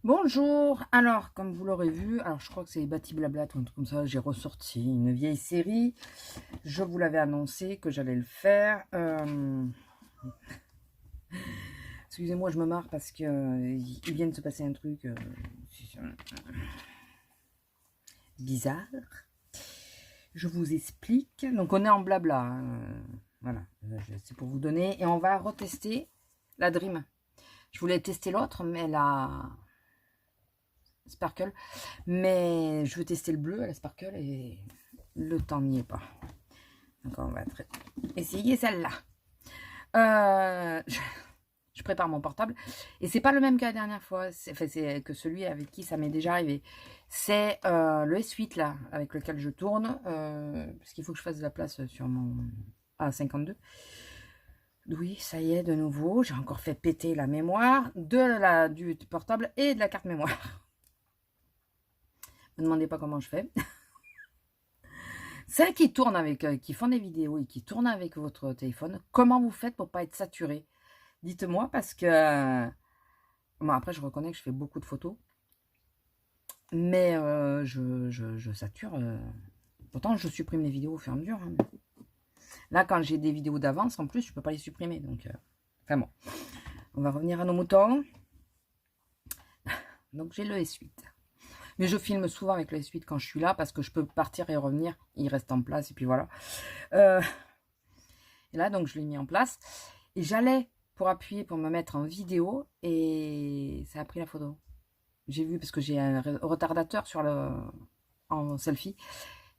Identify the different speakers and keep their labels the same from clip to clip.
Speaker 1: Bonjour, alors comme vous l'aurez vu, alors je crois que c'est Bati Blabla, un truc comme ça, j'ai ressorti une vieille série, je vous l'avais annoncé que j'allais le faire. Excusez-moi, je me marre parce que il vient de se passer un truc bizarre. Je vous explique, donc on est en blabla, hein, voilà, c'est pour vous donner, et on va retester la Dream. Je voulais tester l'autre, mais la Sparkle, mais je veux tester le bleu à la Sparkle et le temps n'y est pas. Donc on va essayer celle-là. Je prépare mon portable et c'est pas le même que la dernière fois. C'est que celui avec qui ça m'est déjà arrivé. C'est le S8 là avec lequel je tourne parce qu'il faut que je fasse de la place sur mon A52. Oui, ça y est, de nouveau, j'ai encore fait péter la mémoire du portable et de la carte mémoire. Ne me demandez pas comment je fais. Celles qui tournent avec, qui font des vidéos et qui tournent avec votre téléphone, comment vous faites pour pas être saturé? Dites-moi parce que bon, après je reconnais que je fais beaucoup de photos, mais je sature. Pourtant je supprime les vidéos au fur et à mesure. Hein. Là quand j'ai des vidéos d'avance en plus je peux pas les supprimer donc. Enfin bon, on va revenir à nos moutons. Donc j'ai le S8. Mais je filme souvent avec le S8 quand je suis là parce que je peux partir et revenir, il reste en place et puis voilà. Et là donc je l'ai mis en place et j'allais pour appuyer pour me mettre en vidéo et ça a pris la photo. J'ai vu parce que j'ai un retardateur sur en selfie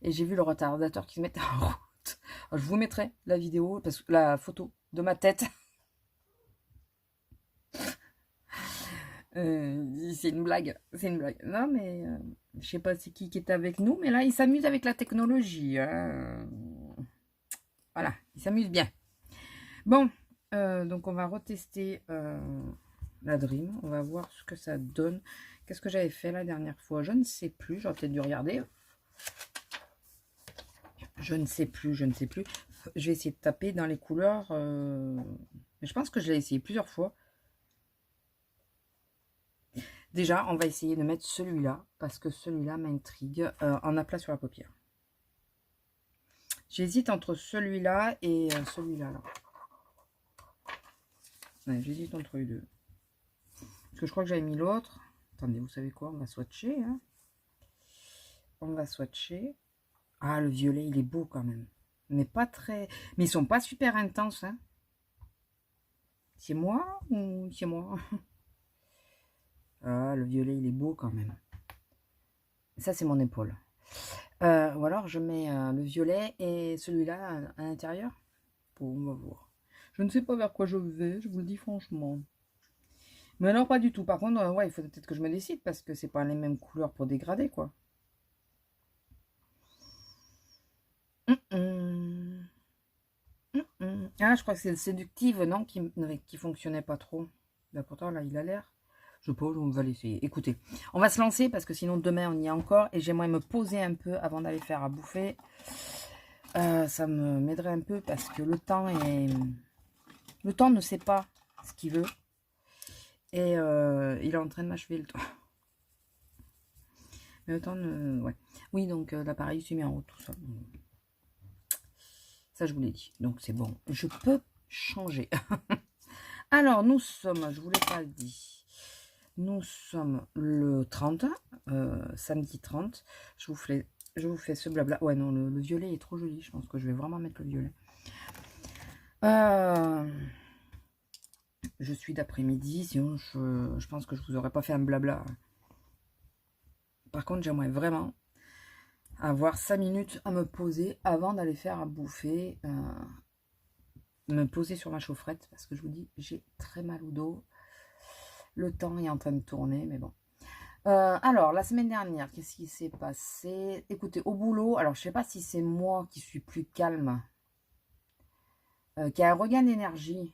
Speaker 1: et j'ai vu le retardateur qui se mettait en route. Alors, je vous mettrai la vidéo, la photo de ma tête. C'est une blague, c'est une blague. Non mais je sais pas c'est qui est avec nous, mais là il s'amuse avec la technologie. Hein. Voilà, il s'amuse bien. Bon, donc on va retester la Dream. On va voir ce que ça donne. Qu'est-ce que j'avais fait la dernière fois? Je ne sais plus. J'aurais peut-être dû regarder. Je ne sais plus, je ne sais plus. Je vais essayer de taper dans les couleurs. Mais je pense que je l'ai essayé plusieurs fois. Déjà, on va essayer de mettre celui-là. Parce que celui-là m'intrigue en aplat sur la paupière. J'hésite entre celui-là et celui-là. Ouais, j'hésite entre les deux. Parce que je crois que j'avais mis l'autre. Attendez, vous savez quoi? On va swatcher. Hein. On va swatcher. Ah, le violet, il est beau quand même. Mais pas très... Mais ils sont pas super intenses. Hein. C'est moi ou c'est moi? Ah, le violet, il est beau quand même. Ça, c'est mon épaule. Ou alors, je mets le violet et celui-là à l'intérieur. Bon, on va voir. Je ne sais pas vers quoi je vais, je vous le dis franchement. Mais non, pas du tout. Par contre, ouais, il faut peut-être que je me décide parce que c'est pas les mêmes couleurs pour dégrader, quoi. Ah, je crois que c'est le séductive, non, qui fonctionnait pas trop. Là, pourtant, là, il a l'air. Je pose, on va l'essayer. Écoutez, on va se lancer parce que sinon, demain, on y est encore. Et j'aimerais me poser un peu avant d'aller faire à bouffer. Ça m'aiderait un peu parce que le temps est... Le temps ne sait pas ce qu'il veut. Et il est en train de m'achever le temps. Mais le temps ne... Ouais. Oui, donc l'appareil s'est mis en route, tout ça. Ça, je vous l'ai dit. Donc, c'est bon. Je peux changer. Alors, nous sommes... Je ne vous l'ai pas dit. Nous sommes le 30. Samedi 30. Je vous fais ce blabla. Ouais, non, le violet est trop joli. Je pense que je vais vraiment mettre le violet. Je suis d'après-midi. Sinon, je pense que je vous aurais pas fait un blabla. Par contre, j'aimerais vraiment avoir 5 minutes à me poser avant d'aller faire à bouffer. Me poser sur ma chaufferette parce que je vous dis, j'ai très mal au dos. Le temps est en train de tourner, mais bon. Alors, la semaine dernière, qu'est-ce qui s'est passé? Écoutez, au boulot, alors je sais pas si c'est moi qui suis plus calme, qui a un regain d'énergie,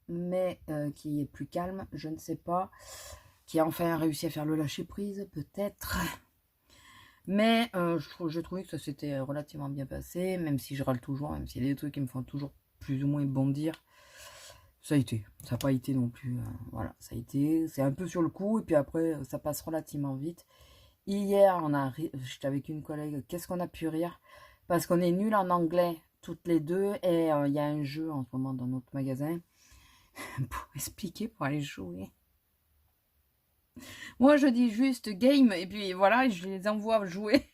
Speaker 1: mais qui est plus calme, je ne sais pas, qui a enfin réussi à faire le lâcher-prise, peut-être. Mais je trouvais que ça s'était relativement bien passé, même si je râle toujours, même s'il y a des trucs qui me font toujours plus ou moins bondir. ça a été. Ça n'a pas été non plus. Voilà, ça a été. C'est un peu sur le coup, et puis après, ça passe relativement vite. Hier, j'étais avec une collègue. Qu'est-ce qu'on a pu rire? Parce qu'on est nuls en anglais, toutes les deux, et il y a un jeu en ce moment dans notre magasin pour expliquer, pour aller jouer. Moi, je dis juste game, et puis voilà, je les envoie jouer.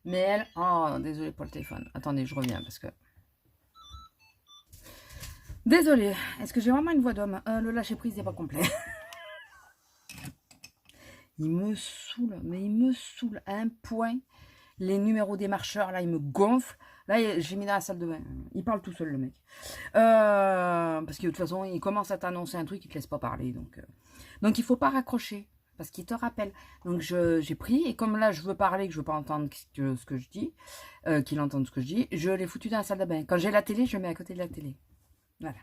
Speaker 1: Mais elle... Oh, désolé pour le téléphone. Attendez, je reviens, parce que... Désolée. Est-ce que j'ai vraiment une voix d'homme? Le lâcher-prise n'est pas complet. Il me saoule, mais il me saoule à un point. Les numéros des marcheurs, là, ils me gonflent. Là, j'ai mis dans la salle de bain. Il parle tout seul, le mec. Parce que de toute façon, il commence à t'annoncer un truc, il te laisse pas parler. Donc il faut pas raccrocher, parce qu'il te rappelle. Donc j'ai pris, et comme là, je veux parler, que je veux pas entendre ce que je dis, qu'il entende ce que je dis, je l'ai foutu dans la salle de bain. Quand j'ai la télé, je le mets à côté de la télé. Voilà.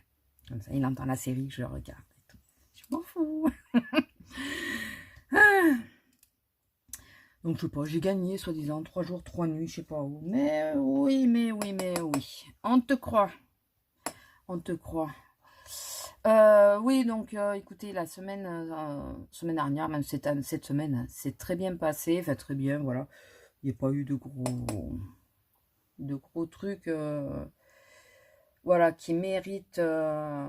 Speaker 1: Comme ça, il entend la série, je le regarde. Et tout. Je m'en fous. Donc, je sais pas, j'ai gagné, soi-disant, 3 jours, 3 nuits, je sais pas où. Mais oui, mais oui, mais oui. On te croit. On te croit. Oui, donc, écoutez, la semaine dernière, même cette semaine, c'est très bien passé. Enfin, très bien, voilà. Il n'y a pas eu de gros trucs, voilà, qui méritent que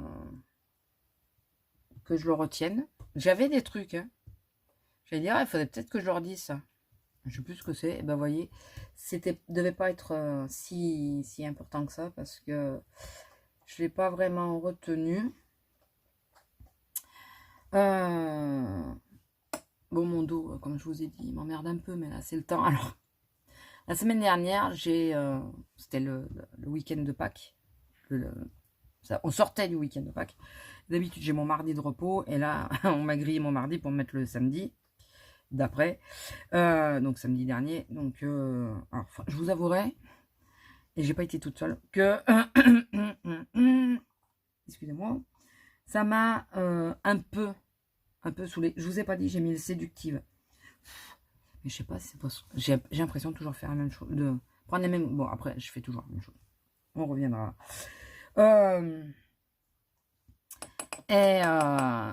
Speaker 1: je le retienne. J'avais des trucs, hein. J'allais dire, il faudrait peut-être que je leur dise ça. Je sais plus ce que c'est. Et ben, vous voyez, devait pas être si important que ça, parce que je l'ai pas vraiment retenu. Bon, mon dos, comme je vous ai dit, il m'emmerde un peu, mais là, c'est le temps. Alors, la semaine dernière, c'était le week-end de Pâques. On sortait du week-end de Pâques. D'habitude, j'ai mon mardi de repos, et là, on m'a grillé mon mardi pour me mettre le samedi d'après, donc samedi dernier. Donc, alors, je vous avouerai, et j'ai pas été toute seule, que excusez-moi, ça m'a un peu saoulée. Je vous ai pas dit, j'ai mis le séductive, mais je sais pas si c'est pas... J'ai l'impression de toujours faire la même chose, de prendre les mêmes... Bon, après, je fais toujours la même chose. On reviendra.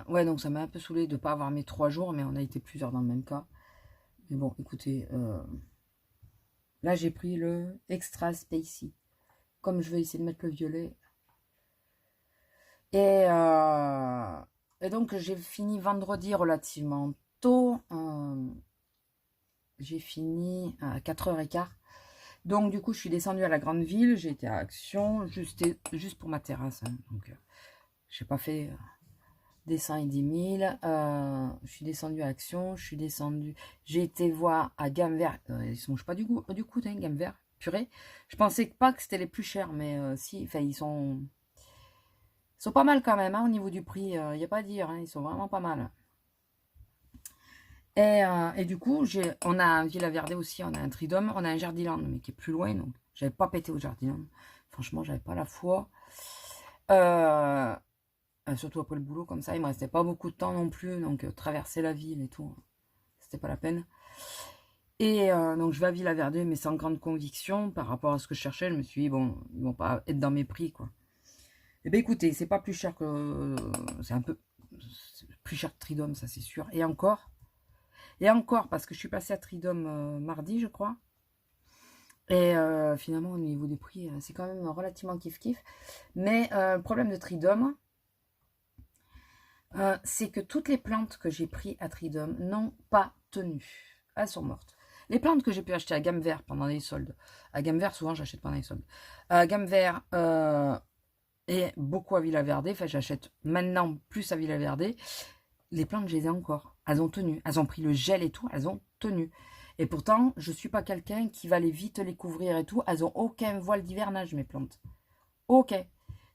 Speaker 1: Ouais, donc ça m'a un peu saoulée de pas avoir mes 3 jours, mais on a été plusieurs dans le même cas. Mais bon, écoutez, là j'ai pris le Extra Spacey. Comme je vais essayer de mettre le violet. Et donc j'ai fini vendredi relativement tôt. J'ai fini à 4h15. Donc du coup je suis descendue à la grande ville. J'ai été à Action, juste pour ma terrasse. Hein. Donc j'ai pas fait des 100 et 10 000. Je suis descendue à Action. J'ai été voir à Gamme Vert. Ils se mangent pas du coup, hein, Gamme Vert. Purée. Je pensais pas que c'était les plus chers, mais si, enfin, ils sont pas mal quand même, hein, au niveau du prix. Il n'y a pas à dire, hein, ils sont vraiment pas mal. Et du coup, on a un Villa Verde aussi, on a un Tridome, on a un Jardiland, mais qui est plus loin, donc j'avais pas pété au Jardiland. Franchement, j'avais pas la foi. Surtout après le boulot, comme ça, il me restait pas beaucoup de temps non plus, donc traverser la ville et tout, c'était pas la peine. Et donc je vais à Villa Verde, mais sans grande conviction par rapport à ce que je cherchais. Je me suis dit, bon, ils vont pas être dans mes prix, quoi. Eh bien écoutez, c'est pas plus cher que... c'est un peu plus cher que Tridome, ça c'est sûr. Et encore, parce que je suis passée à Tridome mardi, je crois. Et finalement, au niveau des prix, c'est quand même relativement kiff-kiff. Mais le problème de Tridome, c'est que toutes les plantes que j'ai prises à Tridome n'ont pas tenu. Elles sont mortes. Les plantes que j'ai pu acheter à Gamme Vert pendant les soldes. À Gamme Vert, souvent, j'achète pendant les soldes. À Gamme Vert et beaucoup à Villa Verde. Enfin, j'achète maintenant plus à Villa Verde. Les plantes, je les ai encore. Elles ont tenu. Elles ont pris le gel et tout. Elles ont tenu. Et pourtant, je ne suis pas quelqu'un qui va vite les couvrir et tout. Elles n'ont aucun voile d'hivernage, mes plantes. Ok.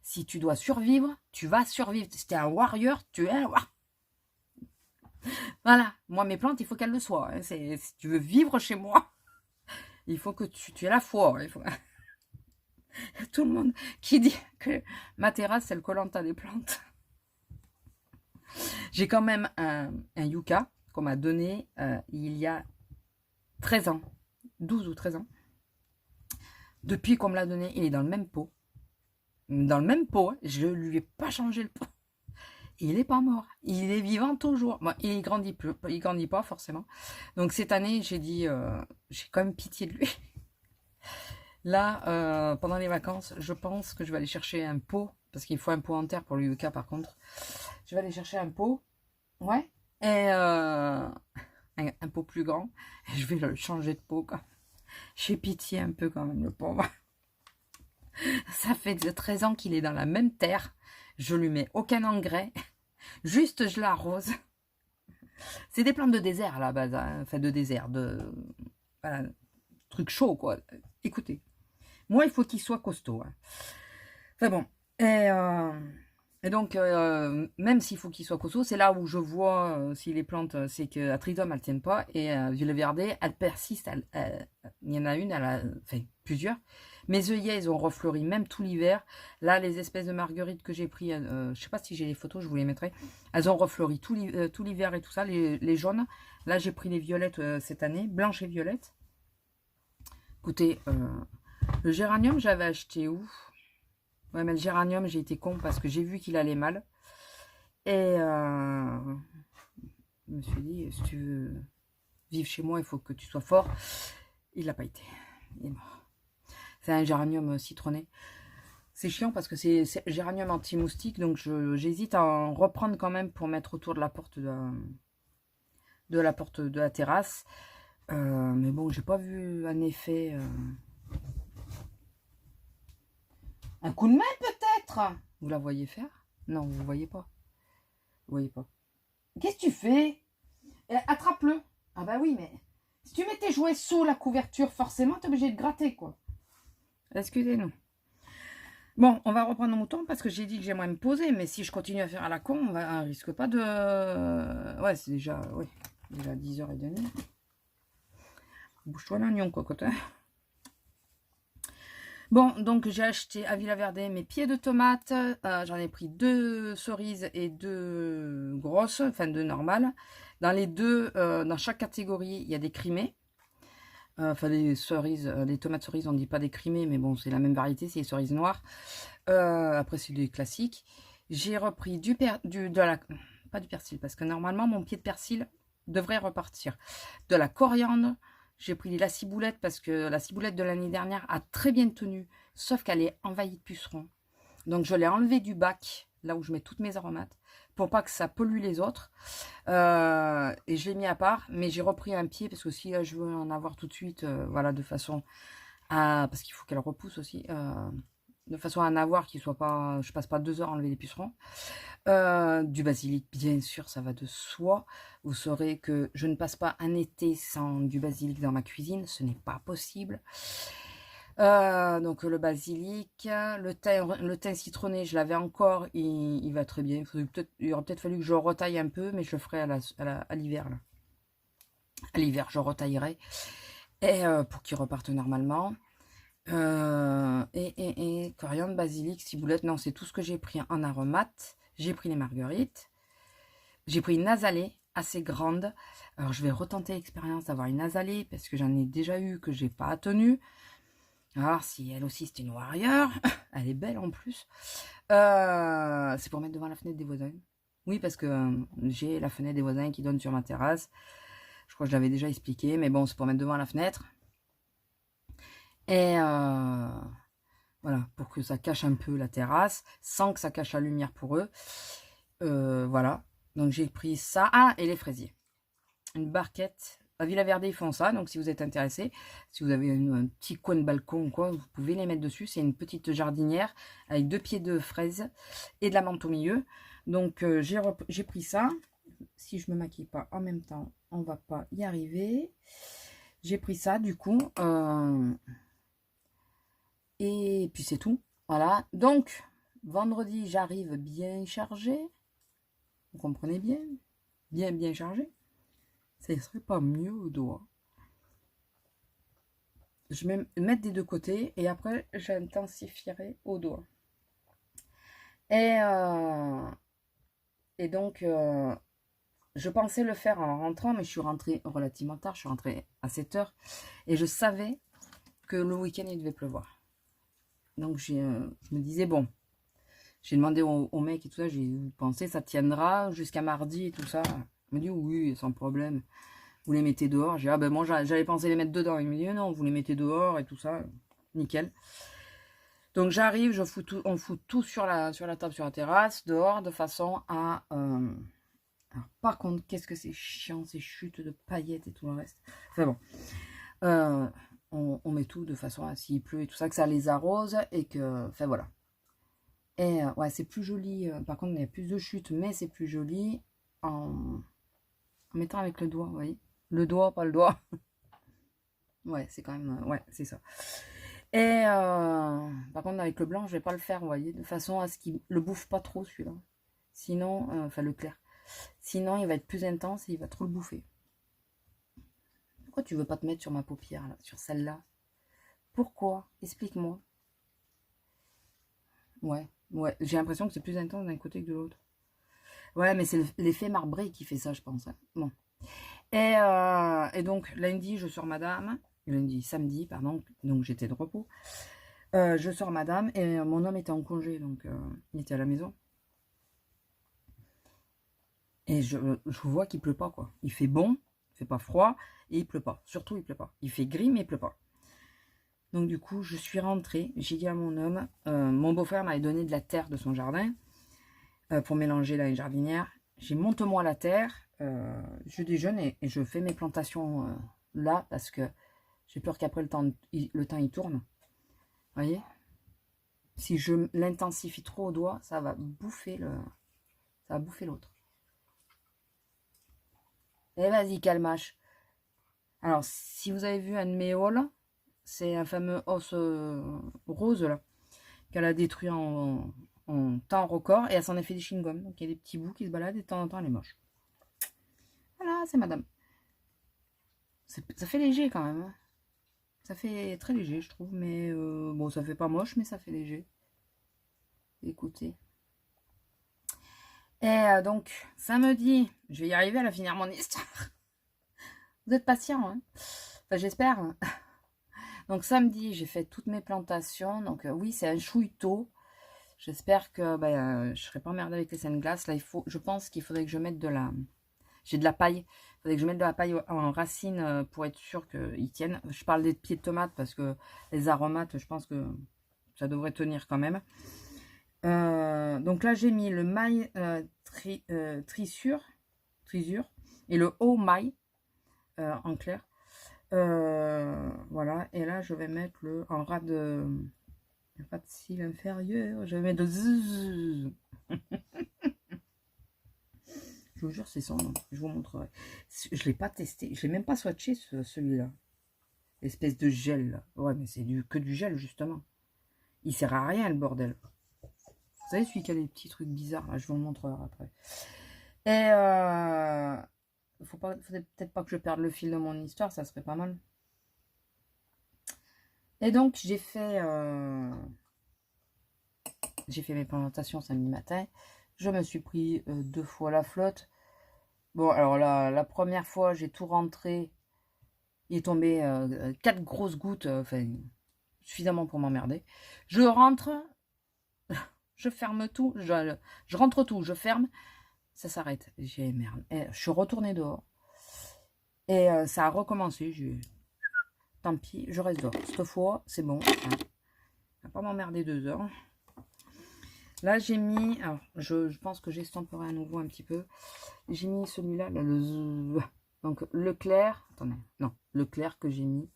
Speaker 1: Si tu dois survivre, tu vas survivre. Si tu es un warrior, tu es un warrior. Voilà. Moi, mes plantes, il faut qu'elles le soient. Hein. Si tu veux vivre chez moi, il faut que tu aies la foi. Il faut... Tout le monde qui dit que ma terrasse, c'est le Koh-Lanta des plantes. J'ai quand même un yucca qu'on m'a donné il y a 13 ans. 12 ou 13 ans. Depuis qu'on me l'a donné, il est dans le même pot. dans le même pot. Hein. Je lui ai pas changé le pot. Il est pas mort. Il est vivant toujours. Bon, il grandit plus, il grandit pas forcément. Donc cette année, j'ai dit, j'ai quand même pitié de lui. Là, pendant les vacances, je pense que je vais aller chercher un pot. Parce qu'il faut un pot en terre pour l'UEK par contre. Je vais aller chercher un pot. Ouais. Et un pot plus grand. Et je vais le changer de pot. J'ai pitié un peu quand même, le pauvre. Ça fait 13 ans qu'il est dans la même terre. Je lui mets aucun engrais. Juste, je l'arrose. C'est des plantes de désert à la base. Hein. Enfin, de désert. Voilà, truc chaud, quoi. Écoutez. Moi, il faut qu'il soit costaud. Hein. Enfin bon. Et donc, même s'il faut qu'il soit costaud, c'est là où je vois si les plantes, c'est que Atridum, elles ne tiennent pas. Et Violet Verde, elle persiste. Il y en a une, enfin plusieurs. Mes œillets, ils ont refleuri même tout l'hiver. Là, les espèces de marguerites que j'ai pris, je ne sais pas si j'ai les photos, je vous les mettrai. Elles ont refleuri tout l'hiver et tout ça, les jaunes. Là, j'ai pris les violettes cette année, blanches et violettes. Écoutez, le géranium, j'avais acheté où? Ouais, mais le géranium, j'ai été con parce que j'ai vu qu'il allait mal. Et je me suis dit, si tu veux vivre chez moi, il faut que tu sois fort. Il n'a pas été. Il est mort. C'est un géranium citronné. C'est chiant parce que c'est géranium anti-moustique. Donc j'hésite à en reprendre quand même pour mettre autour de la porte de la terrasse. Mais bon, j'ai pas vu un effet... Un coup de main peut-être. Vous la voyez faire? Non, vous ne voyez pas. Vous voyez pas. Qu'est-ce que tu fais? Attrape-le. Ah bah oui, mais si tu mets tes jouets sous la couverture, forcément, tu es obligé de gratter, quoi. Excusez-nous. Bon, on va reprendre nos moutons parce que j'ai dit que j'aimerais me poser, mais si je continue à faire à la con, on risque pas de... Ouais, c'est déjà 10h30. Bouge-toi l'oignon, cocotte. Bon, donc j'ai acheté à Villa Verde mes pieds de tomates. J'en ai pris 2 cerises et 2 grosses, enfin 2 normales. Dans les deux, dans chaque catégorie, il y a des crimées. Enfin, les cerises, les tomates cerises, on ne dit pas des crimées, mais bon, c'est la même variété, c'est les cerises noires. Après, c'est des classiques. J'ai repris pas du persil, parce que normalement, mon pied de persil devrait repartir. De la coriandre. J'ai pris la ciboulette parce que la ciboulette de l'année dernière a très bien tenu, sauf qu'elle est envahie de pucerons. Donc je l'ai enlevée du bac, là où je mets toutes mes aromates, pour pas que ça pollue les autres. Et je l'ai mis à part, mais j'ai repris un pied parce que si je veux en avoir tout de suite, voilà, de façon à... Parce qu'il faut qu'elle repousse aussi, de façon à en avoir qu'il soit pas... Je passe pas 2 heures à enlever les pucerons. Du basilic, bien sûr, ça va de soi. Vous saurez que je ne passe pas un été sans du basilic dans ma cuisine, ce n'est pas possible. Donc le basilic, le thym citronné, je l'avais encore, il va très bien. Il aurait peut-être fallu que je retaille un peu, mais je le ferai à l'hiver. À l'hiver, je retaillerai et pour qu'il reparte normalement. Et coriandre, basilic, ciboulette, non, c'est tout ce que j'ai pris en aromates. J'ai pris les marguerites. J'ai pris une azalée assez grande. Alors, je vais retenter l'expérience d'avoir une azalée parce que j'en ai déjà eu que j'ai pas tenu. Alors, si elle aussi, c'est une warrior. Elle est belle en plus. C'est pour mettre devant la fenêtre des voisins. Oui, parce que j'ai la fenêtre des voisins qui donne sur ma terrasse. Je crois que je l'avais déjà expliqué. Mais bon, c'est pour mettre devant la fenêtre. Et voilà, pour que ça cache un peu la terrasse, sans que ça cache la lumière pour eux. Voilà, donc j'ai pris ça. Ah, et les fraisiers. Une barquette. À Villa Verde, ils font ça, donc si vous êtes intéressé, si vous avez un petit coin de balcon, quoi, vous pouvez les mettre dessus. C'est une petite jardinière avec 2 pieds de fraises et de la menthe au milieu. Donc j'ai pris ça. Si je me maquille pas en même temps, on va pas y arriver. J'ai pris ça, du coup. Et puis c'est tout. Voilà. Donc, vendredi, j'arrive bien chargé. Vous comprenez bien? Bien chargé. Ça serait pas mieux au doigt. Je vais mettre des 2 côtés et après, j'intensifierai au doigt. Et donc, je pensais le faire en rentrant, mais je suis rentrée relativement tard. Je suis rentrée à 7 h. Et je savais que le week-end, il devait pleuvoir. Donc, je me disais, bon, j'ai demandé au mec et tout ça, j'ai pensé, ça tiendra jusqu'à mardi et tout ça. Il me dit, oui, sans problème. Vous les mettez dehors. J'ai dit, ah ben moi, j'avais pensé les mettre dedans. Il me dit, non, vous les mettez dehors et tout ça. Nickel. Donc, j'arrive, on fout tout sur la table, sur la terrasse, dehors, de façon à... Alors, par contre, qu'est-ce que c'est chiant, ces chutes de paillettes et tout le reste. Enfin bon. On met tout de façon à, s'il pleut et tout ça, que ça les arrose et que... Enfin voilà. Et ouais, c'est plus joli. Par contre, il y a plus de chutes, mais c'est plus joli en mettant avec le doigt, vous voyez. Le doigt, pas le doigt. Ouais, c'est quand même... ouais, c'est ça. Et par contre, avec le blanc, je vais pas le faire, vous voyez, de façon à ce qu'il le bouffe pas trop, celui-là. Sinon, enfin, le clair. Sinon, il va être plus intense et il va trop le bouffer. Pourquoi tu veux pas te mettre sur ma paupière, là, sur celle-là? Pourquoi? Explique-moi. Ouais, ouais, j'ai l'impression que c'est plus intense d'un côté que de l'autre. Ouais, mais c'est l'effet marbré qui fait ça, je pense. Hein. Bon. Et donc, lundi, je sors madame. Samedi, pardon. Donc, j'étais de repos. Je sors madame et mon homme était en congé, donc il était à la maison. Et je vois qu'il pleut pas, quoi. Il fait bon, il fait pas froid, et il pleut pas. Surtout, il pleut pas. Il fait gris, mais il pleut pas. Donc, du coup, je suis rentrée. J'ai dit à mon homme, mon beau-frère m'avait donné de la terre de son jardin pour mélanger dans les jardinières. J'ai monte-moi la terre, je déjeune et je fais mes plantations là parce que j'ai peur qu'après le temps il tourne. Vous voyez? Si je l'intensifie trop au doigt, ça va bouffer l'autre. Et vas-y, calmache. Alors, si vous avez vu un de mes hauls, c'est un fameux os rose là, qu'elle a détruit en temps record et elle s'en est fait des chewing-gums. Donc, il y a des petits bouts qui se baladent et de temps en temps, elle est moche. Voilà, c'est madame. Ça fait léger quand même. Hein. Ça fait très léger, je trouve. Mais bon, ça fait pas moche, mais ça fait léger. Écoutez. Et donc, samedi, je vais y arriver à la finir mon histoire. Vous êtes patient, hein? Enfin, j'espère. Donc, samedi, j'ai fait toutes mes plantations. Donc, oui, c'est un chouïto. J'espère que je ne serai pas emmerdée avec les scènes glaces. Là, je pense qu'il faudrait que je mette de la... J'ai de la paille. Il faudrait que je mette de la paille en racines pour être sûr qu'ils tiennent. Je parle des pieds de tomates parce que les aromates, je pense que ça devrait tenir quand même. Donc là, j'ai mis le maille trisure et le haut maille en clair. Voilà. Et là, je vais mettre en ras de cils inférieur. Je vais mettre de... Je vous jure, c'est son nom. Je vous montrerai. Je ne l'ai pas testé. Je ne l'ai même pas swatché, celui-là. Espèce de gel, là. Ouais, mais c'est que du gel, justement. Il sert à rien, le bordel. Vous savez, celui qui a des petits trucs bizarres, là, je vous le montrerai après. Et faudrait peut-être pas que je perde le fil de mon histoire, ça serait pas mal. Et donc, j'ai fait mes plantations samedi matin. Je me suis pris 2 fois la flotte. Bon, alors la première fois, j'ai tout rentré. Il est tombé 4 grosses gouttes, enfin, suffisamment pour m'emmerder. Je rentre, je ferme tout, je rentre tout, je ferme, ça s'arrête. J'ai merde. Et je suis retournée dehors. Et ça a recommencé. Tant pis, je reste dehors. Cette fois, c'est bon. Hein. Je vais pas m'emmerder 2 heures. Là, j'ai mis... Alors, je pense que j'estomperai à nouveau un petit peu. J'ai mis celui-là, là, donc le clair. Attendez, non. Le clair que j'ai mis.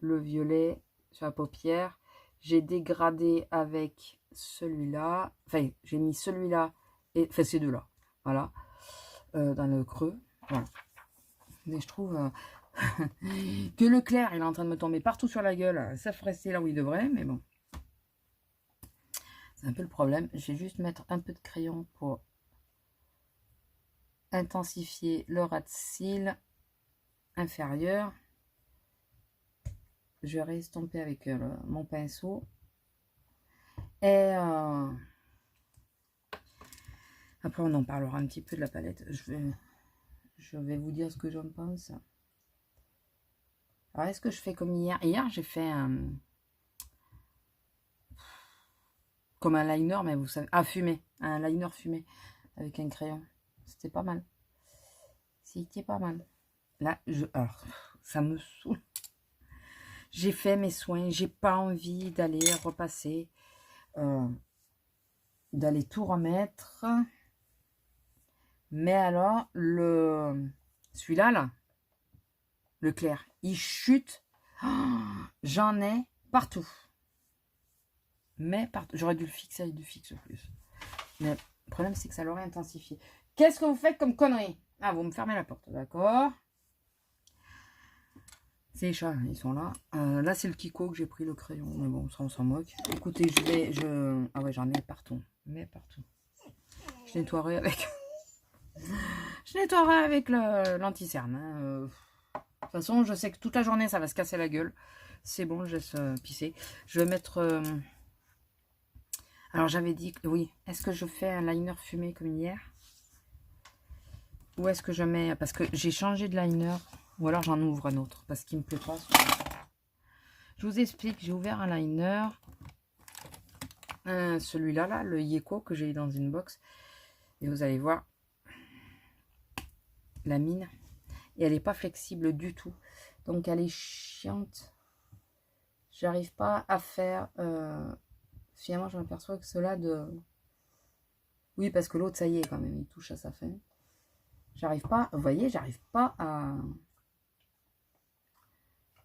Speaker 1: Le violet sur la paupière. J'ai dégradé avec celui-là. Enfin, j'ai mis celui-là. Enfin, ces deux-là. Voilà. Dans le creux. Voilà. Mais je trouve... que le clair, il est en train de me tomber partout sur la gueule. Ça ferait rester là où il devrait, mais bon. C'est un peu le problème. Je vais juste mettre un peu de crayon pour intensifier le ras de cils inférieur. Je vais réestomper avec mon pinceau. Et après, on en parlera un petit peu de la palette. Je vais vous dire ce que j'en pense. Alors, est-ce que je fais comme hier? Hier, j'ai fait un... comme un liner, mais vous savez... Ah, fumé. Un liner fumé avec un crayon. C'était pas mal. C'était pas mal. Là, alors, ça me saoule. J'ai fait mes soins. J'ai pas envie d'aller repasser. D'aller tout remettre. Mais alors, celui-là, là, le clair, il chute. Oh, j'en ai partout. Mais partout. J'aurais dû le fixer avec du fixe plus. Mais le problème, c'est que ça l'aurait intensifié. Qu'est-ce que vous faites comme connerie? Ah, vous me fermez la porte, d'accord. C'est les chats, ils sont là. Là, c'est le Kiko que j'ai pris le crayon. Mais bon, ça, on s'en moque. Écoutez, ah ouais, j'en ai partout. Mais partout. Je nettoierai avec... Je nettoierai avec l'anti-cerne. Hein. De toute façon, je sais que toute la journée, ça va se casser la gueule. C'est bon, je laisse pisser. Je vais mettre... Alors, j'avais dit... Oui, est-ce que je fais un liner fumé comme hier? Ou est-ce que je mets... Parce que j'ai changé de liner. Ou alors, j'en ouvre un autre. Parce qu'il me plaît pas. Je vous explique. J'ai ouvert un liner. Celui-là, là, le Yeko que j'ai eu dans une box. Et vous allez voir la mine. Et elle n'est pas flexible du tout. Donc, elle est chiante. J'arrive pas à faire... Finalement, je m'aperçois que cela de... Oui, parce que l'autre, ça y est, quand même, il touche à sa fin. J'arrive pas... Vous voyez, j'arrive pas à...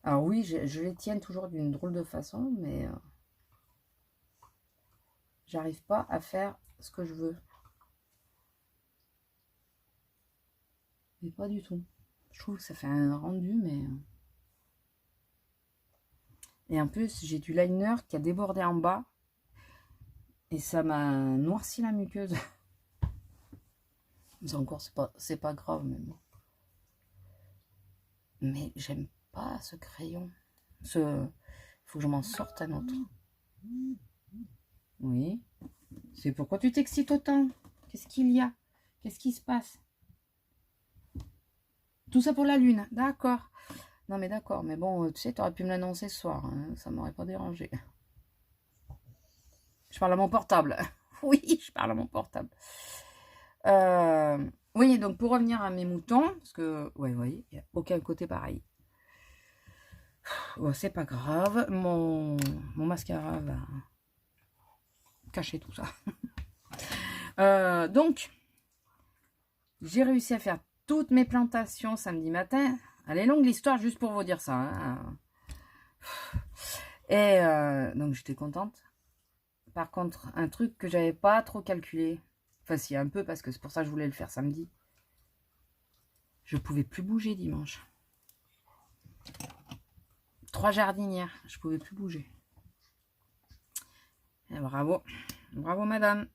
Speaker 1: Alors oui, je les tiens toujours d'une drôle de façon, mais... J'arrive pas à faire ce que je veux. Mais pas du tout. Je trouve que ça fait un rendu, mais... Et en plus, j'ai du liner qui a débordé en bas. Et ça m'a noirci la muqueuse. Mais encore, c'est pas grave, même. Mais j'aime pas ce crayon. Faut que je m'en sorte un autre. Oui. C'est pourquoi tu t'excites autant? Qu'est-ce qu'il y a? Qu'est-ce qui se passe? Tout ça pour la lune. D'accord. Non, mais d'accord. Mais bon, tu sais, t'aurais pu me l'annoncer ce soir. Hein. Ça m'aurait pas dérangé. Je parle à mon portable. Oui, je parle à mon portable. Oui, donc pour revenir à mes moutons, parce que, ouais, vous voyez, il n'y a aucun côté pareil. Oh, c'est pas grave. Mon mascara va cacher tout ça. Donc, j'ai réussi à faire toutes mes plantations samedi matin. Elle est longue l'histoire, juste pour vous dire ça. Hein. Et donc, j'étais contente. Par contre, un truc que j'avais pas trop calculé, enfin si un peu parce que c'est pour ça que je voulais le faire samedi, je pouvais plus bouger dimanche. 3 jardinières, je pouvais plus bouger. Et bravo, bravo madame.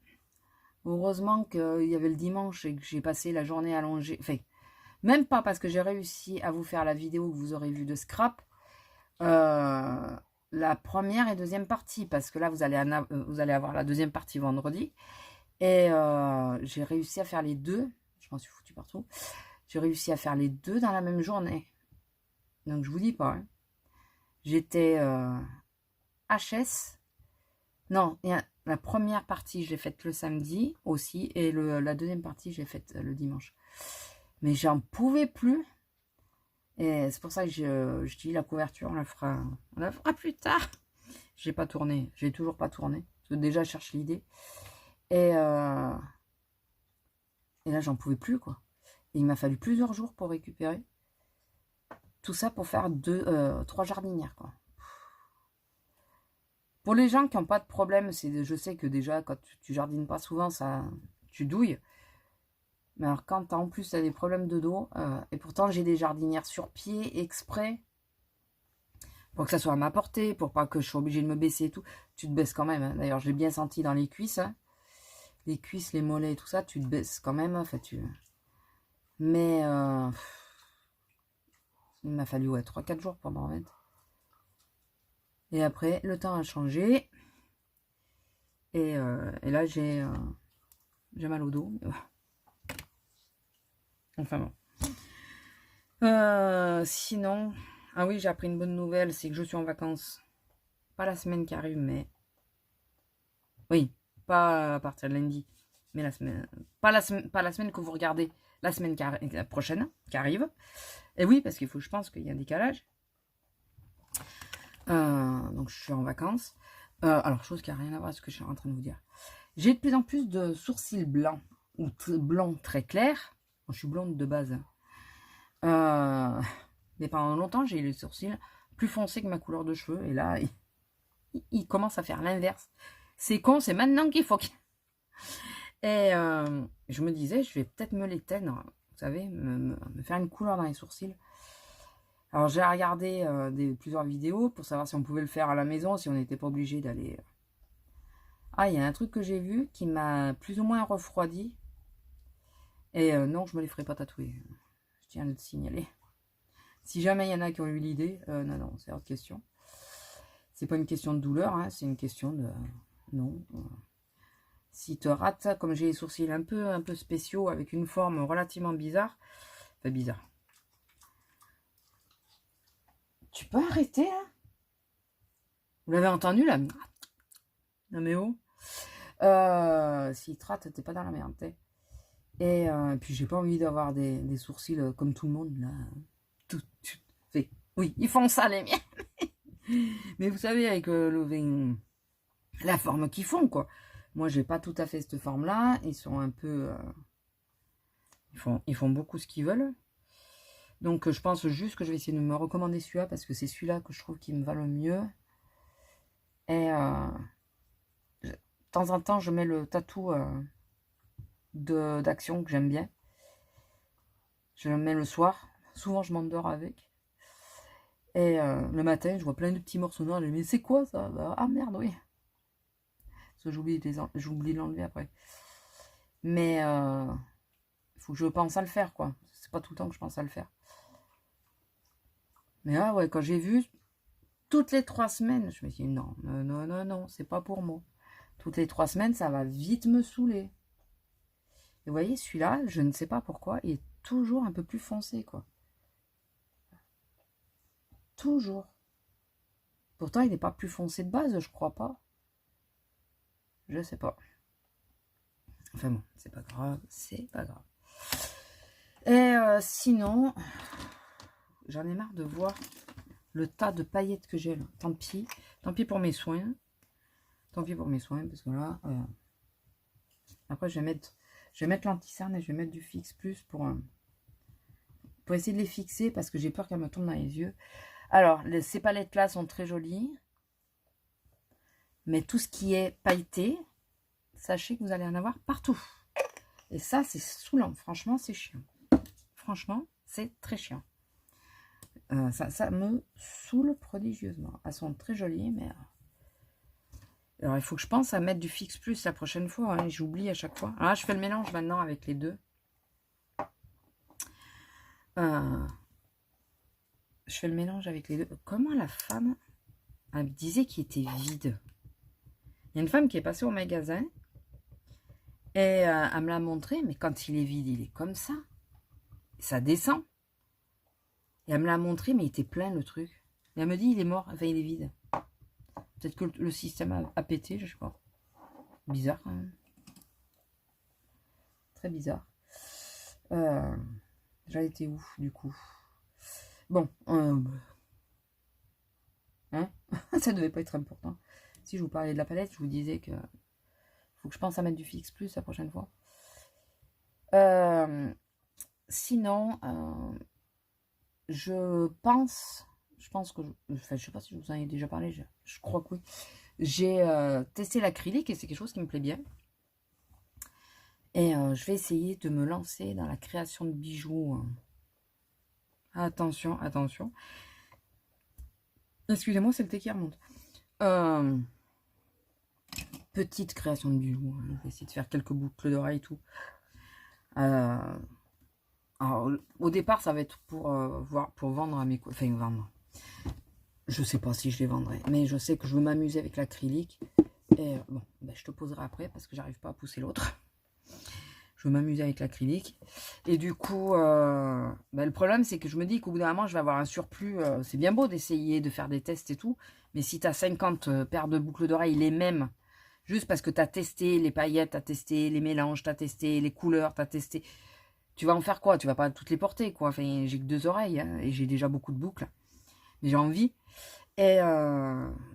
Speaker 1: Heureusement qu'il y avait le dimanche et que j'ai passé la journée allongée. Enfin, même pas parce que j'ai réussi à vous faire la vidéo que vous aurez vue de scrap. La première et deuxième partie, parce que là, vous allez avoir la deuxième partie vendredi. Et j'ai réussi à faire les deux. Je m'en suis foutu partout. J'ai réussi à faire les deux dans la même journée. Donc, je vous dis pas. Hein. J'étais HS. Non, la première partie, je l'ai faite le samedi aussi. Et la deuxième partie, je l'ai faite le dimanche. Mais j'en pouvais plus. Et c'est pour ça que je dis la couverture, on la fera plus tard. J'ai pas tourné, j'ai toujours pas tourné. Parce que déjà, je cherche l'idée. Et là, j'en pouvais plus, quoi. Et il m'a fallu plusieurs jours pour récupérer. Tout ça pour faire 3 jardinières, quoi. Pour les gens qui n'ont pas de problème, je sais que déjà, quand tu jardines pas souvent, tu douilles. Mais alors, quand en plus, tu as des problèmes de dos, et pourtant, j'ai des jardinières sur pied exprès, pour que ça soit à ma portée, pour pas que je sois obligée de me baisser et tout. Tu te baisses quand même. Hein. D'ailleurs, je l'ai bien senti dans les cuisses. Hein. Les cuisses, les mollets et tout ça, tu te baisses quand même. Enfin, Mais il m'a fallu 3-4 jours pour m'en remettre. Et après, le temps a changé. Et là, j'ai mal au dos. Enfin bon. Sinon, ah oui, j'ai appris une bonne nouvelle, c'est que je suis en vacances. Pas la semaine qui arrive, mais Oui, pas à partir de lundi, mais la semaine, pas la semaine que vous regardez, la semaine prochaine qui arrive. Et oui, parce qu'il faut, je pense qu'il y a un décalage. Donc je suis en vacances. Alors, chose qui n'a rien à voir avec ce que je suis en train de vous dire. J'ai de plus en plus de sourcils blancs, ou blancs très clairs. Bon, je suis blonde de base. Mais pendant longtemps, j'ai eu les sourcils plus foncés que ma couleur de cheveux. Et là, il commence à faire l'inverse. C'est con, c'est maintenant qu'il faut qu'il... Et je me disais, je vais peut-être me les teindre. Vous savez, me faire une couleur dans les sourcils. Alors, j'ai regardé plusieurs vidéos pour savoir si on pouvait le faire à la maison, si on n'était pas obligé d'aller... Ah, il y a un truc que j'ai vu qui m'a plus ou moins refroidi. Et non, je me les ferai pas tatouer. Je tiens à le signaler. Si jamais il y en a qui ont eu l'idée, non, c'est hors de question. C'est pas une question de douleur, hein, c'est une question de... Non. Si tu rates, comme j'ai les sourcils un peu spéciaux, avec une forme relativement bizarre... Enfin, bizarre. Tu peux arrêter, hein? Vous l'avez entendu, là? Non, mais oh. S'il te rate, t'es pas dans la merde, t'es. Et puis, j'ai pas envie d'avoir des sourcils comme tout le monde, là. Oui, ils font ça, les miens. Mais vous savez, avec la forme qu'ils font, quoi. Moi, j'ai pas tout à fait cette forme-là. Ils sont un peu... Ils font beaucoup ce qu'ils veulent. Donc, je pense juste que je vais essayer de me recommander celui-là, parce que c'est celui-là que je trouve qui me va le mieux. Et de temps en temps, je mets le tatou d'action que j'aime bien. Je le mets le soir. Souvent, je m'endors avec. Et le matin, je vois plein de petits morceaux noirs. Je me dis, mais c'est quoi ça? Ah merde, oui. Parce que j'oublie de l'enlever après. Mais il faut que je pense à le faire, quoi. C'est pas tout le temps que je pense à le faire. Mais ah ouais, quand j'ai vu toutes les 3 semaines, je me dis, non, c'est pas pour moi. Toutes les 3 semaines, ça va vite me saouler. Et vous voyez, celui-là, je ne sais pas pourquoi, il est toujours un peu plus foncé, quoi. Toujours. Pourtant, il n'est pas plus foncé de base, je crois pas. Je sais pas. Enfin bon, c'est pas grave, c'est pas grave. Et sinon, j'en ai marre de voir le tas de paillettes que j'ai là. Tant pis pour mes soins. Tant pis pour mes soins, parce que là, après je vais mettre l'anti-cerne et je vais mettre du fixe plus pour essayer de les fixer, parce que j'ai peur qu'elles me tombent dans les yeux. Alors, ces palettes-là sont très jolies. Mais tout ce qui est pailleté, sachez que vous allez en avoir partout. Et ça, c'est saoulant. Franchement, c'est chiant. Franchement, c'est très chiant. Ça me saoule prodigieusement. Elles sont très jolies, mais... Alors, il faut que je pense à mettre du fixe plus la prochaine fois. Hein, j'oublie à chaque fois. Alors là, je fais le mélange maintenant avec les deux. Je fais le mélange avec les deux. Comment la femme, elle me disait qu'il était vide? Il y a une femme qui est passée au magasin et elle me l'a montré, mais quand il est vide, il est comme ça. Ça descend. Et elle me l'a montré, mais il était plein le truc. Et elle me dit, il est mort, enfin il est vide. Peut-être que le système a pété, je sais pas. Bizarre quand même. Très bizarre. J'ai été où, du coup? Bon. Hein. Ça devait pas être important. Si je vous parlais de la palette, je vous disais que faut que je pense à mettre du fixe plus la prochaine fois. Sinon, je pense que... Enfin, je sais pas si je vous en ai déjà parlé. Je crois que oui. J'ai testé l'acrylique et c'est quelque chose qui me plaît bien. Et je vais essayer de me lancer dans la création de bijoux. Attention, attention. Excusez-moi, c'est le thé qui remonte. Petite création de bijoux. Je vais essayer de faire quelques boucles d'oreilles et tout. Alors, au départ, ça va être pour vendre à mes... Enfin, vendre. Je sais pas si je les vendrai. Mais je sais que je veux m'amuser avec l'acrylique. Et bon, ben, je te poserai après parce que j'arrive pas à pousser l'autre. Je veux m'amuser avec l'acrylique. Et du coup, ben, le problème, c'est que je me dis qu'au bout d'un moment, je vais avoir un surplus. C'est bien beau d'essayer de faire des tests et tout. Mais si tu as 50 paires de boucles d'oreilles, les mêmes, juste parce que tu as testé les paillettes, tu as testé les mélanges, tu as testé les couleurs, tu as testé... Tu vas en faire quoi? Tu vas pas toutes les porter, quoi. Enfin, j'ai que 2 oreilles, hein, et j'ai déjà beaucoup de boucles. Mais j'ai envie. Et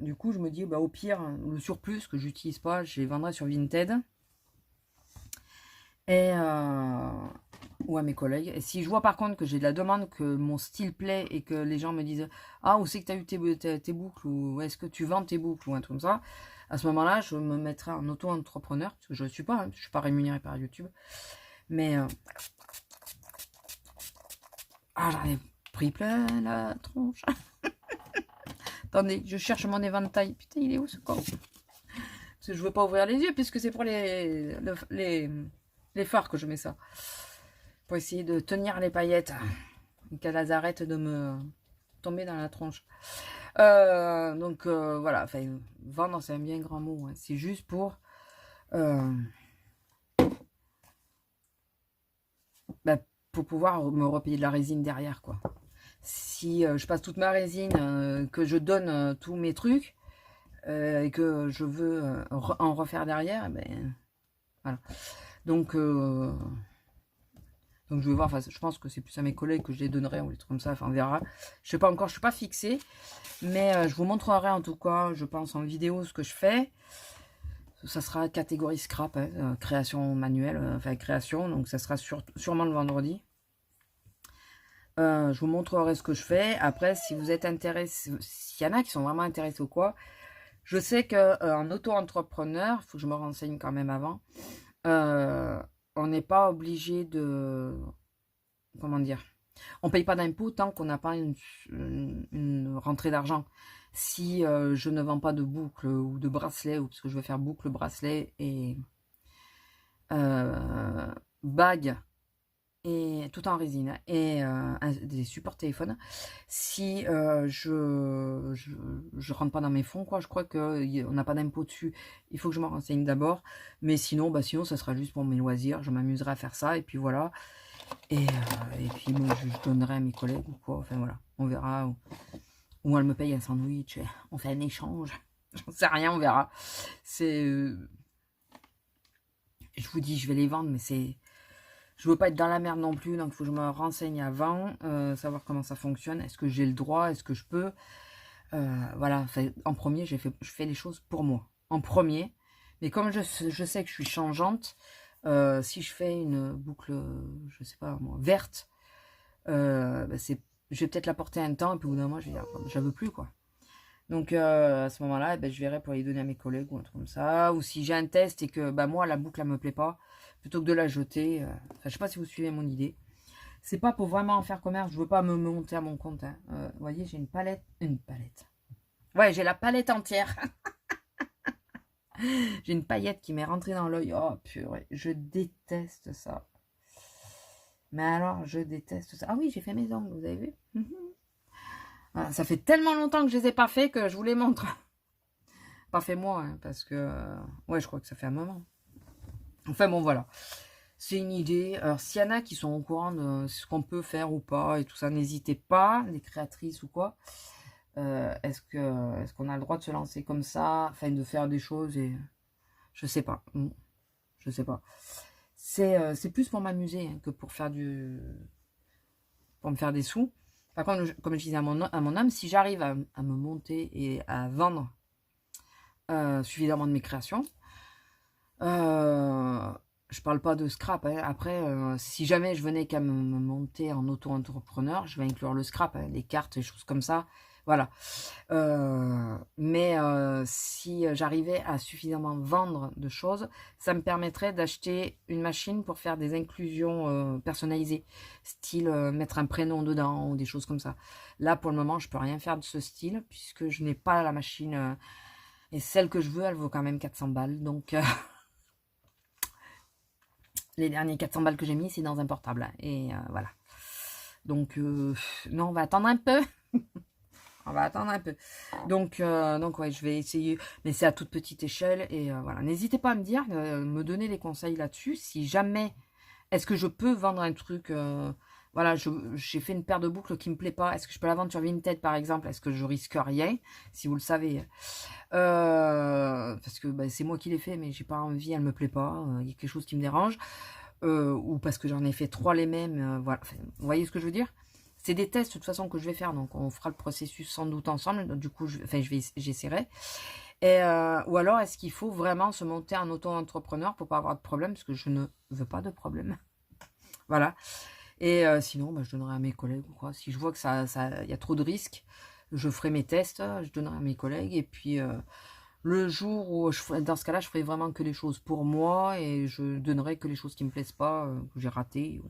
Speaker 1: du coup, je me dis, bah, au pire, le surplus que j'utilise pas, je les vendrai sur Vinted. Et ou à mes collègues. Et si je vois par contre que j'ai de la demande, que mon style plaît et que les gens me disent ah, où c'est que tu as eu tes boucles, ou est-ce que tu vends tes boucles, ou un truc comme ça, à ce moment-là, je me mettrai en auto-entrepreneur, parce que je ne suis pas, hein, je ne suis pas rémunéré par YouTube. Mais ah, j'en ai pris plein la tronche. Attendez, je cherche mon éventail. Putain, il est où ce corps? Parce que je veux pas ouvrir les yeux, puisque c'est pour les phares que je mets ça. Pour essayer de tenir les paillettes. Et qu'elles arrêtent de me tomber dans la tronche. Donc voilà, enfin, vendre c'est un bien grand mot. Hein. C'est juste pour pour pouvoir me repayer de la résine derrière, quoi. Si je passe toute ma résine, que je donne tous mes trucs et que je veux en refaire derrière, ben voilà. Donc je vais voir, enfin, je pense que c'est plus à mes collègues que je les donnerai ou des trucs comme ça, enfin on verra. Je sais pas encore, je suis pas fixée, mais je vous montrerai en tout cas, je pense en vidéo ce que je fais. Ça sera catégorie scrap, hein, création manuelle, enfin création, donc ça sera sûrement le vendredi. Je vous montrerai ce que je fais. Après, si vous êtes intéressé, s'il y en a qui sont vraiment intéressés ou quoi, je sais qu'en auto-entrepreneur, il faut que je me renseigne quand même avant, on n'est pas obligé de... Comment dire? On ne paye pas d'impôt tant qu'on n'a pas une rentrée d'argent. Si je ne vends pas de boucles ou de bracelets, ou parce que je vais faire boucle, bracelet et bague, et tout en résine, et des supports téléphone, si je rentre pas dans mes fonds, quoi, je crois qu'on n'a pas d'impôt dessus, il faut que je me renseigne d'abord, mais sinon, sinon ça sera juste pour mes loisirs, je m'amuserai à faire ça, et puis voilà, et puis moi, je donnerai à mes collègues ou quoi, enfin voilà, on verra, ou elle me paye un sandwich, on fait un échange, j'en sais rien, on verra, c'est... je vous dis, je vais les vendre, mais c'est... Je veux pas être dans la merde non plus, donc il faut que je me renseigne avant, savoir comment ça fonctionne, est-ce que j'ai le droit, est-ce que je peux. Voilà, en premier, je fais les choses pour moi, en premier. Mais comme je sais que je suis changeante, si je fais une boucle, je sais pas moi, verte, je vais peut-être la porter un temps, et puis au bout d'un mois, je vais dire, je veux plus, quoi. Donc à ce moment-là, je verrai pour les donner à mes collègues ou un truc comme ça. Ou si j'ai un test et que moi, la boucle, elle me plaît pas, plutôt que de la jeter. Je sais pas si vous suivez mon idée. C'est pas pour vraiment en faire commerce. Je veux pas me monter à mon compte. Hein. Vous voyez, j'ai une palette. Une palette. Ouais, j'ai la palette entière. J'ai une paillette qui m'est rentrée dans l'œil. Oh purée, je déteste ça. Mais alors, je déteste ça. Ah oui, j'ai fait mes ongles, vous avez vu? Voilà, ça fait tellement longtemps que je les ai pas fait que je vous les montre. Pas fait moi, hein, parce que... ouais, je crois que ça fait un moment. Enfin bon, voilà. C'est une idée. Alors, s'il y en a qui sont au courant de ce qu'on peut faire ou pas et tout ça, n'hésitez pas, les créatrices ou quoi. Est-ce qu'on a le droit de se lancer comme ça, enfin de faire des choses et... Je sais pas. Je sais pas. C'est plus pour m'amuser hein, que pour faire pour me faire des sous. Par contre, comme je disais à mon âme, si j'arrive à me monter et à vendre suffisamment de mes créations, je parle pas de scrap. Hein. Après, si jamais je venais qu'à me monter en auto-entrepreneur, je vais inclure le scrap, hein, les cartes, les choses comme ça. Voilà. Mais si j'arrivais à suffisamment vendre de choses, ça me permettrait d'acheter une machine pour faire des inclusions personnalisées, style mettre un prénom dedans ou des choses comme ça. Là, pour le moment, je peux rien faire de ce style puisque je n'ai pas la machine et celle que je veux, elle vaut quand même 400 balles. Donc, les derniers 400 balles que j'ai mis, c'est dans un portable. Hein, et voilà. Donc, non, on va attendre un peu. On va attendre un peu. Donc ouais, je vais essayer. Mais c'est à toute petite échelle. Et voilà. N'hésitez pas à me dire, me donner des conseils là-dessus. Si jamais, est-ce que je peux vendre un truc Voilà, j'ai fait une paire de boucles qui me plaît pas. Est-ce que je peux la vendre sur Vinted, par exemple? Est-ce que je risque rien? Si vous le savez. Parce que bah, c'est moi qui l'ai fait, mais j'ai pas envie, elle me plaît pas. Il y a quelque chose qui me dérange. Ou parce que j'en ai fait 3 les mêmes. Voilà. Enfin, vous voyez ce que je veux dire? C'est des tests, de toute façon, que je vais faire. Donc, on fera le processus sans doute ensemble. Donc, du coup, j'essaierai. Ou alors, est-ce qu'il faut vraiment se monter en auto-entrepreneur pour pas avoir de problème? Parce que je ne veux pas de problème. Voilà. Et sinon, bah, je donnerai à mes collègues ou quoi. Si je vois que y a trop de risques, je ferai mes tests, je donnerai à mes collègues. Et puis, le jour où, dans ce cas-là, je ferai vraiment que les choses pour moi. Et je donnerai que les choses qui me plaisent pas, que j'ai ratées,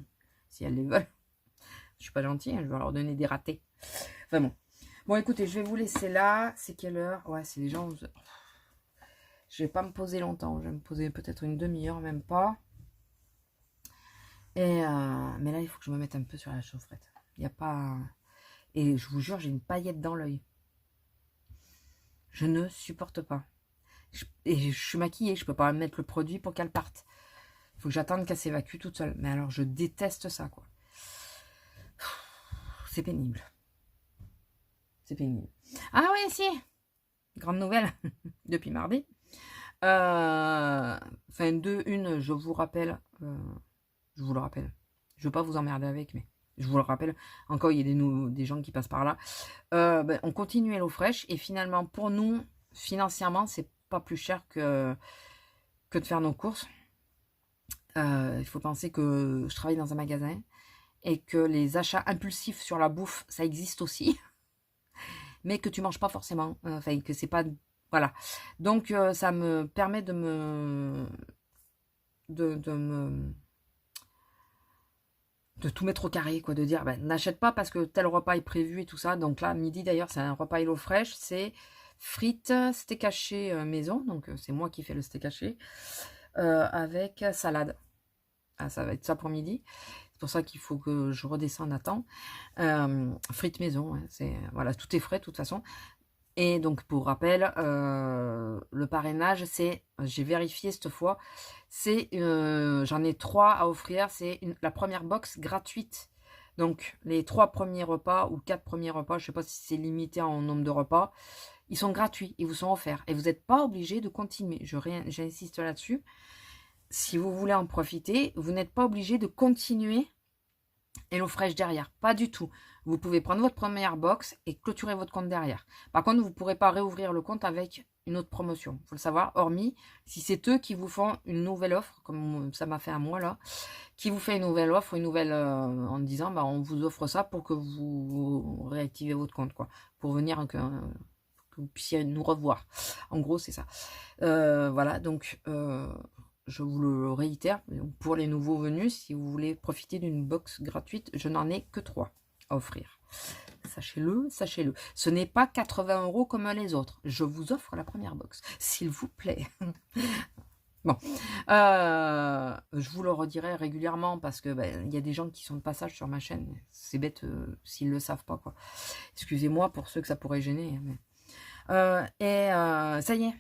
Speaker 1: si elles les veulent. Je suis pas gentille, hein, je vais leur donner des ratés. Enfin bon. Bon, écoutez, je vais vous laisser là. C'est quelle heure? Ouais, c'est les gens... Je vais pas me poser longtemps. Je vais me poser peut-être une demi-heure, même pas. Mais là, il faut que je me mette un peu sur la chaufferette. Il n'y a pas... Et je vous jure, j'ai une paillette dans l'œil. Je ne supporte pas. Et je suis maquillée, je peux pas mettre le produit pour qu'elle parte. Il faut que j'attende qu'elle s'évacue toute seule. Mais alors, je déteste ça, quoi. C'est pénible. C'est pénible. Ah oui, si. Grande nouvelle depuis mardi. Enfin, je vous rappelle. Je vous le rappelle. Je ne veux pas vous emmerder avec, mais je vous le rappelle. Encore, il y a des gens qui passent par là. On continue HelloFresh. Et finalement, pour nous, financièrement, c'est pas plus cher que de faire nos courses. Il faut penser que je travaille dans un magasin et que les achats impulsifs sur la bouffe, ça existe aussi. Mais que tu manges pas forcément. Enfin, que c'est pas... Voilà. Donc, ça me permet de tout mettre au carré, quoi, de dire, n'achète pas parce que tel repas est prévu et tout ça. Donc là, midi d'ailleurs, c'est un repas HelloFresh, c'est frites, steak haché maison, donc c'est moi qui fais le steak haché, avec salade. Ah, ça va être ça pour midi. C'est pour ça qu'il faut que je redescende à temps. Frites maison, hein, voilà, tout est frais de toute façon. Et donc, pour rappel, le parrainage, j'ai vérifié cette fois, j'en ai 3 à offrir, c'est la première box gratuite. Donc, les 3 premiers repas ou 4 premiers repas, je ne sais pas si c'est limité en nombre de repas, ils sont gratuits, ils vous sont offerts. Et vous n'êtes pas obligé de continuer, j'insiste là-dessus. Si vous voulez en profiter, vous n'êtes pas obligé de continuer HelloFresh derrière, pas du tout. Vous pouvez prendre votre première box et clôturer votre compte derrière. Par contre, vous ne pourrez pas réouvrir le compte avec une autre promotion. Il faut le savoir, hormis si c'est eux qui vous font une nouvelle offre, comme ça m'a fait à moi là, qui vous fait une nouvelle offre, en disant on vous offre ça pour que vous réactivez votre compte, quoi, pour venir que vous puissiez nous revoir. En gros, c'est ça. Voilà, donc je vous le réitère, pour les nouveaux venus, si vous voulez profiter d'une box gratuite, je n'en ai que 3 à offrir. Sachez-le, sachez-le. Ce n'est pas 80 € comme les autres. Je vous offre la première box, s'il vous plaît. Bon, je vous le redirai régulièrement parce que il y a des gens qui sont de passage sur ma chaîne. C'est bête s'ils ne le savent pas, quoi. Excusez-moi pour ceux que ça pourrait gêner. Mais... ça y est,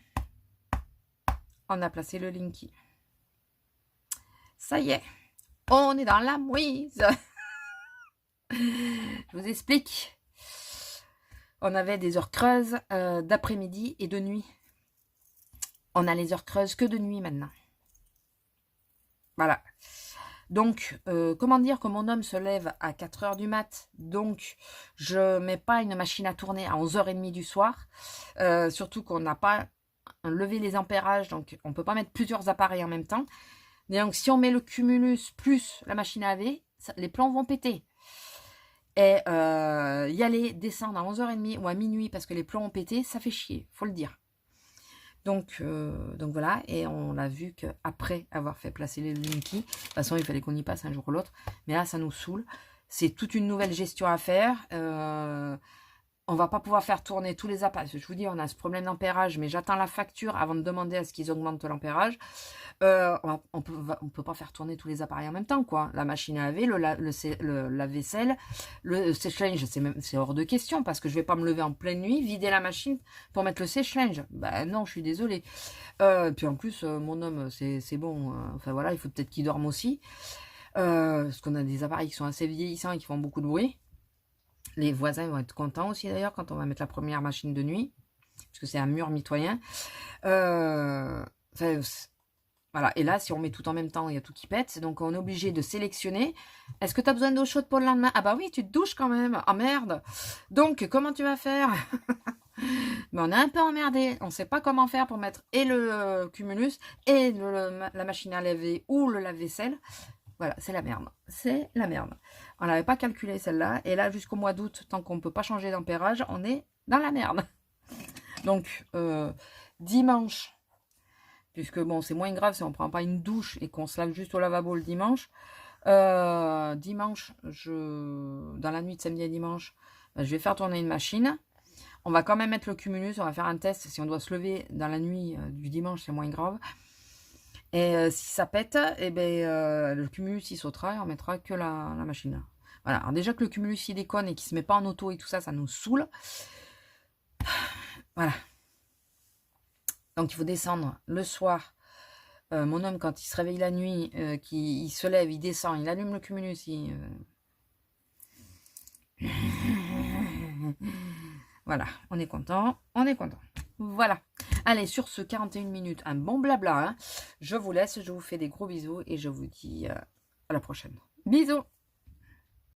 Speaker 1: on a placé le Linky. Ça y est, on est dans la mouise. Je vous explique. On avait des heures creuses d'après-midi et de nuit. On a les heures creuses que de nuit maintenant. Voilà. Donc, comment dire que mon homme se lève à 4h du mat. Donc, je mets pas une machine à tourner à 11h30 du soir. Surtout qu'on n'a pas levé les ampérages. Donc, on ne peut pas mettre plusieurs appareils en même temps. Et donc, si on met le cumulus plus la machine à laver, les plombs vont péter. Et y aller, descendre à 11h30 ou à minuit parce que les plombs ont pété, ça fait chier, faut le dire. Donc voilà, et on l'a vu qu'après avoir fait placer les Linky, de toute façon, il fallait qu'on y passe un jour ou l'autre. Mais là, ça nous saoule. C'est toute une nouvelle gestion à faire. On va pas pouvoir faire tourner tous les appareils. Je vous dis, on a ce problème d'ampérage, mais j'attends la facture avant de demander à ce qu'ils augmentent l'ampérage. On peut pas faire tourner tous les appareils en même temps, quoi. La machine à laver, la vaisselle, le sèche-linge, c'est hors de question parce que je vais pas me lever en pleine nuit, vider la machine pour mettre le sèche-linge. Non, je suis désolée. Puis en plus, mon homme, c'est bon. Enfin voilà, il faut peut-être qu'il dorme aussi. Parce qu'on a des appareils qui sont assez vieillissants et qui font beaucoup de bruit. Les voisins vont être contents aussi d'ailleurs quand on va mettre la première machine de nuit. Parce que c'est un mur mitoyen. Voilà. Et là, si on met tout en même temps, il y a tout qui pète. Donc, on est obligé de sélectionner. Est-ce que tu as besoin d'eau chaude pour le lendemain? Ah bah oui, tu te douches quand même. Ah merde. Donc, comment tu vas faire? Mais on est un peu emmerdé. On ne sait pas comment faire pour mettre et le cumulus et la machine à laver ou le lave-vaisselle. Voilà, c'est la merde. C'est la merde. On n'avait pas calculé celle-là. Et là, jusqu'au mois d'août, tant qu'on ne peut pas changer d'ampérage, on est dans la merde. Donc, dimanche, puisque bon, c'est moins grave si on ne prend pas une douche et qu'on se lave juste au lavabo le dimanche. Dimanche, dans la nuit de samedi à dimanche, je vais faire tourner une machine. On va quand même mettre le cumulus, on va faire un test. Si on doit se lever dans la nuit du dimanche, c'est moins grave. Et si ça pète, eh ben, le cumulus il sautera et on mettra que la machine. Voilà. Alors déjà que le cumulus il déconne et qu'il se met pas en auto et tout ça, ça nous saoule. Voilà. Donc il faut descendre le soir. Mon homme, quand il se réveille la nuit, il se lève, il descend, il allume le cumulus. Voilà, on est content, on est content. Voilà. Allez, sur ce 41 minutes, un bon blabla. Hein. Je vous laisse, je vous fais des gros bisous et je vous dis à la prochaine. Bisous.